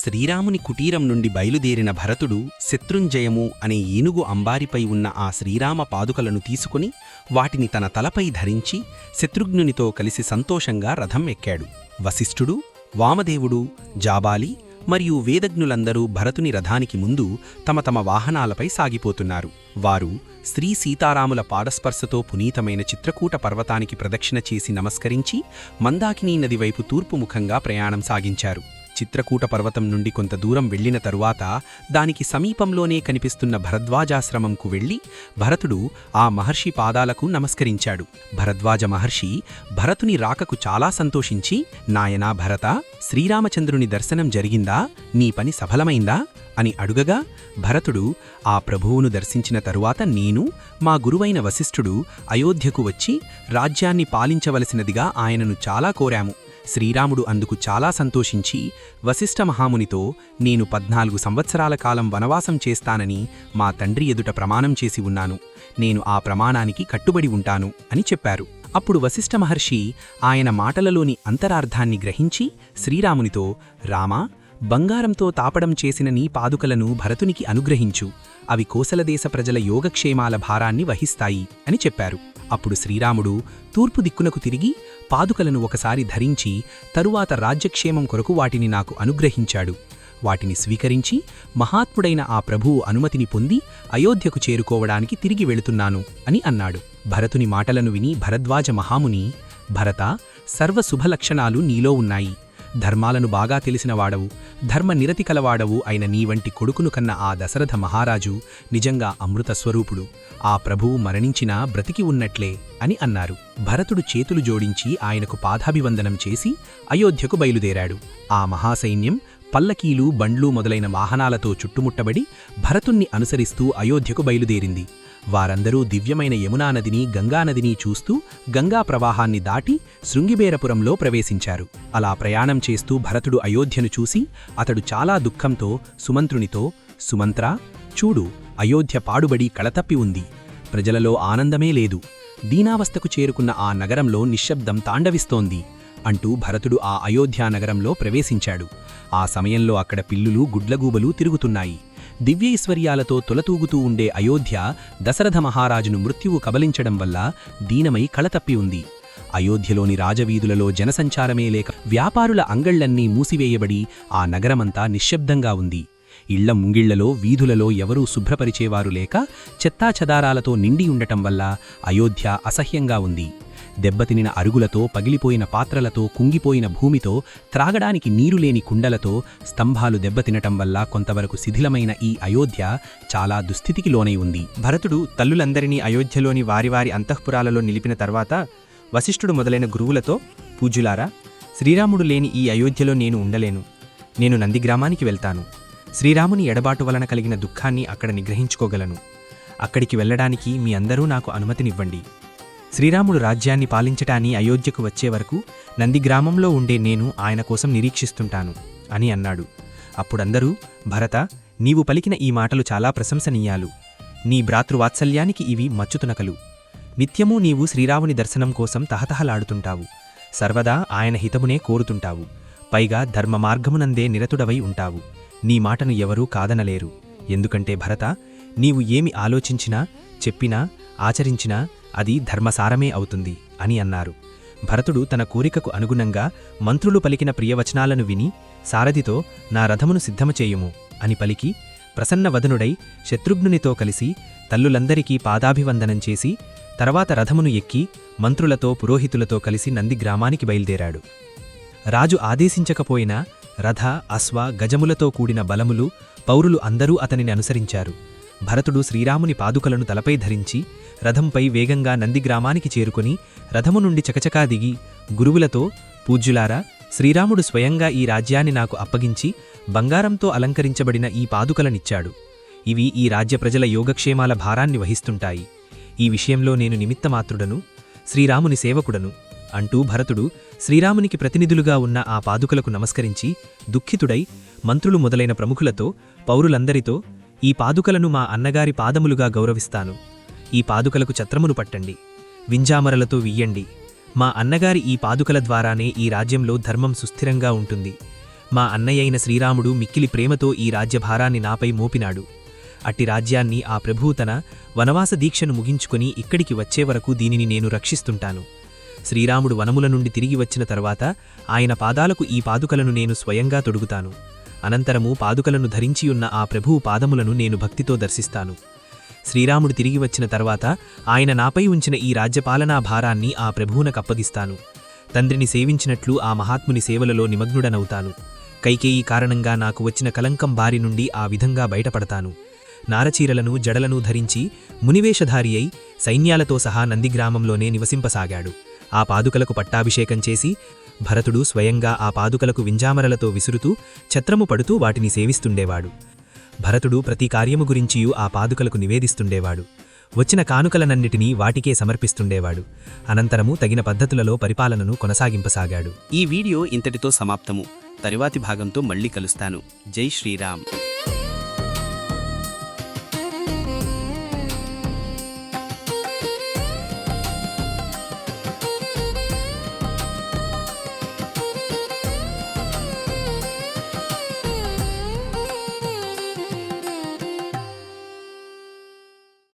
శ్రీరాముని కుటీరం నుండి బయలుదేరిన భరతుడు శత్రుంజయము అనే ఏనుగు అంబారిపై ఉన్న ఆ శ్రీరామ పాదుకలను తీసుకుని వాటిని తన తలపై ధరించి శత్రుఘ్నునితో కలిసి సంతోషంగా రథం ఎక్కాడు. వశిష్ఠుడు, వామదేవుడు, జాబాలి మరియు వేదజ్ఞులందరూ భరతుని రథానికి ముందు తమ తమ వాహనాలపై సాగిపోతున్నారు. వారు శ్రీ సీతారాముల పాదస్పర్శతో పునీతమైన చిత్రకూట పర్వతానికి ప్రదక్షిణ చేసి నమస్కరించి మందాకినీ నది వైపు తూర్పుముఖంగా ప్రయాణం సాగించారు. చిత్రకూట పర్వతం నుండి కొంత దూరం వెళ్లిన తరువాత దానికి సమీపంలోనే కనిపిస్తున్న భరద్వాజాశ్రమంకు వెళ్లి భరతుడు ఆ మహర్షి పాదాలకు నమస్కరించాడు. భరద్వాజ మహర్షి భరతుని రాకకు చాలా సంతోషించి, నాయనా భరత, శ్రీరామచంద్రుని దర్శనం జరిగిందా? నీ పని సఫలమైందా అని అడుగగా భరతుడు ఆ ప్రభువును దర్శించిన తరువాత నేను, మా గురువైన వశిష్ఠుడు అయోధ్యకు వచ్చి రాజ్యాన్ని పాలించవలసినదిగా ఆయనను చాలా కోరాము. శ్రీరాముడు అందుకు చాలా సంతోషించి వశిష్ఠ మహామునితో, నేను 14 సంవత్సరాల కాలం వనవాసం చేస్తానని మా తండ్రి ఎదుట ప్రమాణం చేసి ఉన్నాను. నేను ఆ ప్రమాణానికి కట్టుబడి ఉంటాను అని చెప్పారు. అప్పుడు వశిష్ఠ మహర్షి ఆయన మాటలలోని అంతరార్థాన్ని గ్రహించి శ్రీరామునితో, రామా, బంగారంతో తాపడం చేసిన నీ పాదుకలను భరతునికి అనుగ్రహించు. అవి కోసలదేశ ప్రజల యోగక్షేమాల భారాన్ని వహిస్తాయి అని చెప్పారు. అప్పుడు శ్రీరాముడు తూర్పు దిక్కునకు తిరిగి పాదుకలను ఒకసారి ధరించి తరువాత రాజ్యక్షేమం కొరకు వాటిని నాకు అనుగ్రహించాడు. వాటిని స్వీకరించి మహాత్ముడైన ఆ ప్రభువు అనుమతిని పొంది అయోధ్యకు చేరుకోవడానికి తిరిగి వెళుతున్నాను అని అన్నాడు. భరతుని మాటలను విని భరద్వాజ మహాముని, భరత, సర్వశుభలక్షణాలు నీలో ఉన్నాయి. ధర్మాలను బాగా తెలిసినవాడవు, ధర్మనిరతి కలవాడవు అయిన నీవంటి కొడుకును కన్న ఆ దశరథ మహారాజు నిజంగా అమృతస్వరూపుడు. ఆ ప్రభువు మరణించినా బ్రతికి ఉన్నట్లే అని అన్నారు. భరతుడు చేతులు జోడించి ఆయనకు పాదాభివందనం చేసి అయోధ్యకు బయలుదేరాడు. ఆ మహాసైన్యం పల్లకీలు, బండ్లు మొదలైన వాహనాలతో చుట్టుముట్టబడి భరతుణ్ణి అనుసరిస్తూ అయోధ్యకు బయలుదేరింది. వారందరూ దివ్యమైన యమునానదిని, గంగానదిని చూస్తూ గంగా ప్రవాహాన్ని దాటి శృంగిబేరపురంలో ప్రవేశించారు. అలా ప్రయాణం చేస్తూ భరతుడు అయోధ్యను చూసి అతడు చాలా దుఃఖంతో సుమంత్రునితో, సుమంత్రా, చూడు, అయోధ్య పాడుబడి కళతప్పి ఉంది. ప్రజలలో ఆనందమే లేదు. దీనావస్థకు చేరుకున్న ఆ నగరంలో నిశ్శబ్దం తాండవిస్తోంది అంటూ భరతుడు ఆ అయోధ్యానగరంలో ప్రవేశించాడు. ఆ సమయంలో అక్కడ పిల్లులు, గుడ్లగూబలు తిరుగుతున్నాయి. దివ్యైశ్వర్యాలతో తొలతూగుతూ ఉండే అయోధ్య దశరథ మహారాజును మృత్యువు కబలించడం వల్ల దీనమై కళతప్పి ఉంది. అయోధ్యలోని రాజవీధులలో జనసంచారమే లేక వ్యాపారుల అంగళ్లన్నీ మూసివేయబడి ఆ నగరమంతా నిశ్శబ్దంగా ఉంది. ఇళ్ల ముంగిళ్లలో, వీధులలో ఎవరూ శుభ్రపరిచేవారు లేక చెత్తాచెదారాలతో నిండి ఉండటం వల్ల అయోధ్య అసహ్యంగా ఉంది. దెబ్బతినిన అరుగులతో, పగిలిపోయిన పాత్రలతో, కుంగిపోయిన భూమితో, త్రాగడానికి నీరులేని కుండలతో, స్తంభాలు దెబ్బతినటం వల్ల కొంతవరకు శిథిలమైన ఈ అయోధ్య చాలా దుస్థితికి లోనై ఉంది. భరతుడు తల్లులందరినీ అయోధ్యలోని వారి అంతఃపురాలలో నిలిపిన తర్వాత వశిష్ఠుడు మొదలైన గురువులతో, పూజ్యులారా, శ్రీరాముడు లేని ఈ అయోధ్యలో నేను ఉండలేను. నేను నందిగ్రామానికి వెళ్తాను. శ్రీరాముని ఎడబాటు వలన కలిగిన దుఃఖాన్ని అక్కడ నిగ్రహించుకోగలను. అక్కడికి వెళ్లడానికి మీ అందరూ నాకు అనుమతినివ్వండి. శ్రీరాముడు రాజ్యాన్ని పాలించటాన్ని అయోధ్యకు వచ్చే వరకు నందిగ్రామంలో ఉండే నేను ఆయన కోసం నిరీక్షిస్తుంటాను అని అన్నాడు. అప్పుడందరూ, భరత, నీవు పలికిన ఈ మాటలు చాలా ప్రశంసనీయాలు. నీ భ్రాతృవాత్సల్యానికి ఇవి మచ్చుతునకలు. నిత్యమూ నీవు శ్రీరాముని దర్శనం కోసం తహతహలాడుతుంటావు. సర్వదా ఆయన హితమునే కోరుతుంటావు. పైగా ధర్మ మార్గమునందే నిరతుడవై ఉంటావు. నీ మాటను ఎవరూ కాదనలేరు. ఎందుకంటే భరత, నీవు ఏమి ఆలోచించినా, చెప్పినా, ఆచరించినా అది ధర్మసారమే అవుతుంది అని అన్నారు. భరతుడు తన కోరికకు అనుగుణంగా మంత్రులు పలికిన ప్రియవచనాలను విని సారథితో, నా రథమును సిద్ధము చేయుము అని పలికి ప్రసన్నవదనుడై శత్రుఘ్నునితో కలిసి తల్లులందరికీ పాదాభివందనం చేసి తర్వాత రథమును ఎక్కి మంత్రులతో, పురోహితులతో కలిసి నందిగ్రామానికి బయలుదేరాడు. రాజు ఆదేశించకపోయినా రథ, అశ్వ, గజములతో కూడిన బలములు, పౌరులు అందరూ అతనిని అనుసరించారు. భరతుడు శ్రీరాముని పాదుకలను తలపై ధరించి రథంపై వేగంగా నందిగ్రామానికి చేరుకుని రథము నుండి చకచకా దిగి గురువులతో, పూజ్యులారా, శ్రీరాముడు స్వయంగా ఈ రాజ్యాన్ని నాకు అప్పగించి బంగారంతో అలంకరించబడిన ఈ పాదుకలనిచ్చాడు. ఇవి ఈ రాజ్య ప్రజల యోగక్షేమాల భారాన్ని వహిస్తుంటాయి. ఈ విషయంలో నేను నిమిత్తమాత్రుడను, శ్రీరాముని సేవకుడను అంటూ భరతుడు శ్రీరామునికి ప్రతినిధులుగా ఉన్న ఆ పాదుకలకు నమస్కరించి దుఃఖితుడై మంత్రులు మొదలైన ప్రముఖులతో, పౌరులందరితో, ఈ పాదుకలను మా అన్నగారి పాదములుగా గౌరవిస్తాను. ఈ పాదుకలకు ఛత్రమును పట్టండి, వింజామరలతో వియ్యండి. మా అన్నగారి ఈ పాదుకల ద్వారానే ఈ రాజ్యంలో ధర్మం సుస్థిరంగా ఉంటుంది. మా అన్నయ్యైన శ్రీరాముడు మిక్కిలి ప్రేమతో ఈ రాజ్యభారాన్ని నాపై మోపినాడు. అట్టి రాజ్యాన్ని ఆ ప్రభువు తన వనవాస దీక్షను ముగించుకొని ఇక్కడికి వచ్చేవరకు దీనిని నేను రక్షిస్తుంటాను. శ్రీరాముడు వనముల నుండి తిరిగి వచ్చిన తర్వాత ఆయన పాదాలకు ఈ పాదుకలను నేను స్వయంగా తొడుగుతాను. అనంతరము పాదుకలను ధరించియున్న ఆ ప్రభువు పాదములను నేను భక్తితో దర్శిస్తాను. శ్రీరాముడు తిరిగి వచ్చిన తర్వాత ఆయన నాపై ఉంచిన ఈ రాజ్యపాలనా భారాన్ని ఆ ప్రభువునకప్పగిస్తాను. తండ్రిని సేవించినట్లు ఆ మహాత్ముని సేవలలో నిమగ్నుడనవుతాను. కైకేయీ కారణంగా నాకు వచ్చిన కలంకం బారి నుండి ఆ విధంగా బయటపడతాను. నారచీరలను జడలను ధరించి మునివేషధారి అయి సైన్యాలతో సహా నందిగ్రామంలోనే నివసింపసాగాడు. ఆ పాదుకలకు పట్టాభిషేకం చేసి భరతుడు స్వయంగా ఆ పాదుకలకు వింజామరలతో విసురుతూ ఛత్రము పడుతూ వాటిని సేవిస్తుండేవాడు. భరతుడు ప్రతి కార్యము గురించియూ ఆ పాదుకలకు నివేదిస్తుండేవాడు. వచ్చిన కానుకలనన్నిటినీ వాటికే సమర్పిస్తుండేవాడు. అనంతరము తగిన పద్ధతులలో పరిపాలనను కొనసాగింపసాగాడు. ఈ వీడియో ఇంతటితో సమాప్తము. తరువాతి భాగంతో మళ్ళీ కలుస్తాను. జై శ్రీరామ్.